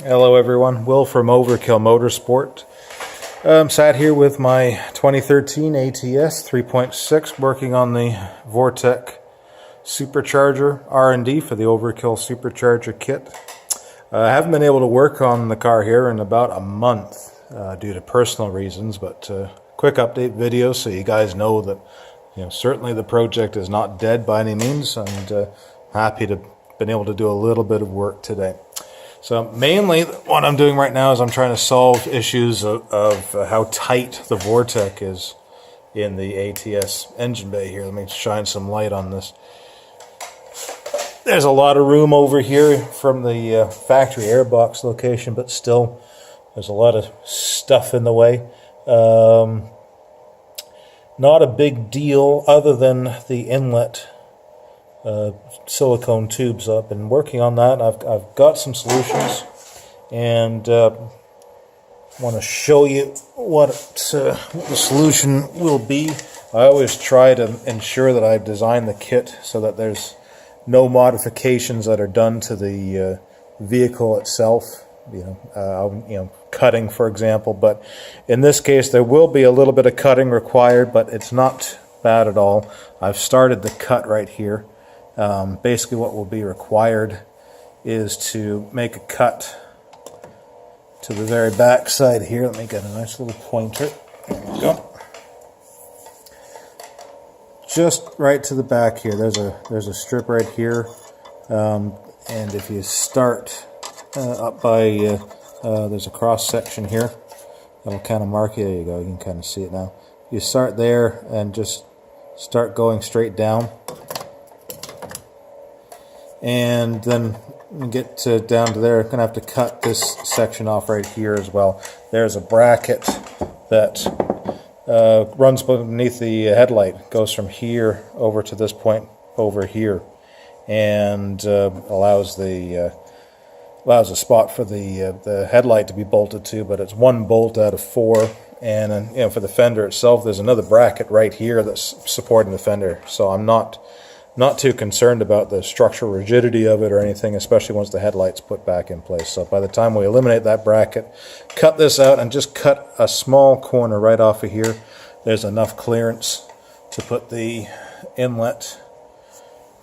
Hello everyone, Will from Overkill Motorsport. I'm sat here with my 2013 ATS 3.6 working on the Vortech supercharger R&D for the Overkill supercharger kit. I haven't been able to work on the car here in about a month due to personal reasons, but quick update video so you guys know that certainly the project is not dead by any means, and happy to been able to do a little bit of work today. So mainly what I'm doing right now is I'm trying to solve issues of how tight the Vortech is in the ATS engine bay here. Let me shine some light on this. There's a lot of room over here from the factory airbox location, but still there's a lot of stuff in the way. Not a big deal other than the inlet silicone tubes. So I've been working on that. I've got some solutions, and want to show you what the solution will be. I always try to ensure that I've designed the kit so that there's no modifications that are done to the vehicle itself. Cutting, for example. But in this case, there will be a little bit of cutting required, but it's not bad at all. I've started the cut right here. Basically what will be required is to make a cut to the very back side here. Let me get a nice little pointer. There we go. Just right to the back here. There's a strip right here, and if you start up by there's a cross section here that'll kind of mark it. There you go. You can kind of see it now. You start there and just start going straight down. And then when you get down to there, I'm going to have to cut this section off right here as well. There's a bracket that runs beneath the headlight, goes from here over to this point over here, and allows a spot for the headlight to be bolted to, but it's one bolt out of four. And for the fender itself, there's another bracket right here that's supporting the fender. So I'm not too concerned about the structural rigidity of it or anything, especially once the headlight's put back in place. So by the time we eliminate that bracket, cut this out and just cut a small corner right off of here, there's enough clearance to put the inlet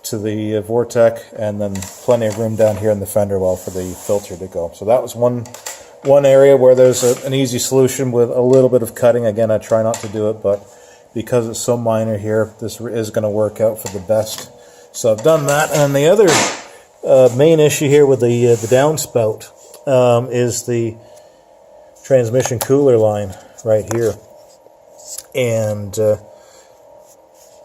to the Vortech, and then plenty of room down here in the fender well for the filter to go. So that was one area where there's an easy solution with a little bit of cutting. Again, I try not to do it, but because it's so minor here, this is going to work out for the best. So I've done that. And the other main issue here with the downspout is the transmission cooler line right here. And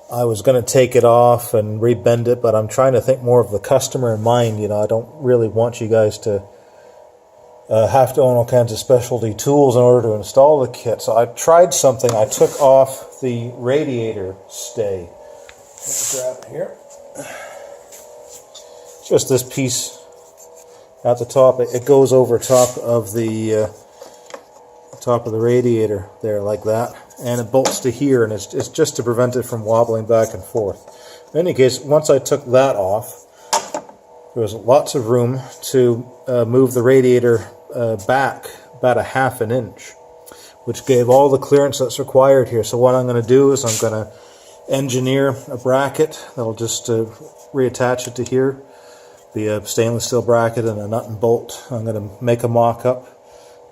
I was going to take it off and rebend it, but I'm trying to think more of the customer in mind. I don't really want you guys to have to own all kinds of specialty tools in order to install the kit. So I tried something. I took off the radiator stay. Let's grab it here. Just this piece at the top. It goes over top of the radiator there, like that, and it bolts to here, and it's just to prevent it from wobbling back and forth. In any case, once I took that off, there was lots of room to move the radiator back about a ½ inch, which gave all the clearance that's required here. So what I'm going to do is I'm going to engineer a bracket that'll just reattach it to here, be a stainless steel bracket and a nut and bolt. I'm going to make a mock-up,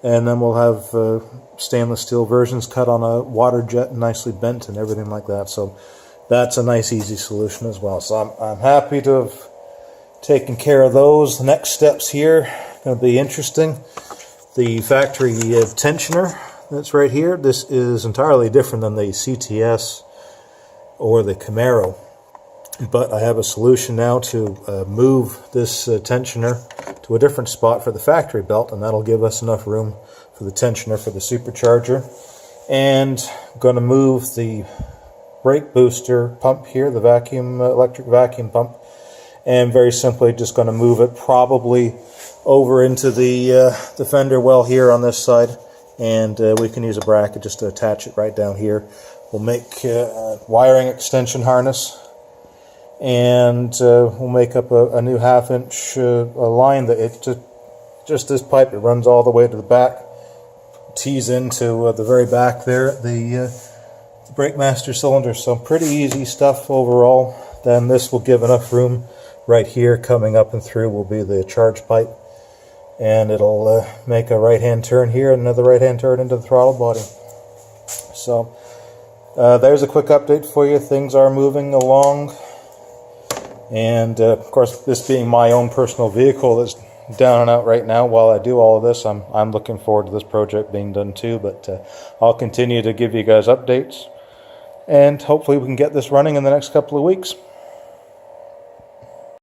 and then we'll have stainless steel versions cut on a water jet, nicely bent and everything like that. So that's a nice easy solution as well. So I'm happy to have taken care of those. The next steps here are going to be interesting. The factory tensioner that's right here, this is entirely different than the CTS or the Camaro, but I have a solution now to move this tensioner to a different spot for the factory belt, and that'll give us enough room for the tensioner for the supercharger. And I'm going to move the brake booster pump here, the vacuum electric vacuum pump, and very simply just going to move it probably over into the fender well here on this side, and we can use a bracket just to attach it right down here. We'll make a wiring extension harness, and we'll make up a new ½ inch line that it just this pipe. It runs all the way to the back, tees into the very back there at the brake master cylinder. So pretty easy stuff overall. Then this will give enough room right here. Coming up and through will be the charge pipe, and it'll make a right hand turn here and another right hand turn into the throttle body. So there's a quick update for you. Things are moving along, and of course, this being my own personal vehicle that's down and out right now while I do all of this, I'm looking forward to this project being done too. But I'll continue to give you guys updates, and hopefully we can get this running in the next couple of weeks.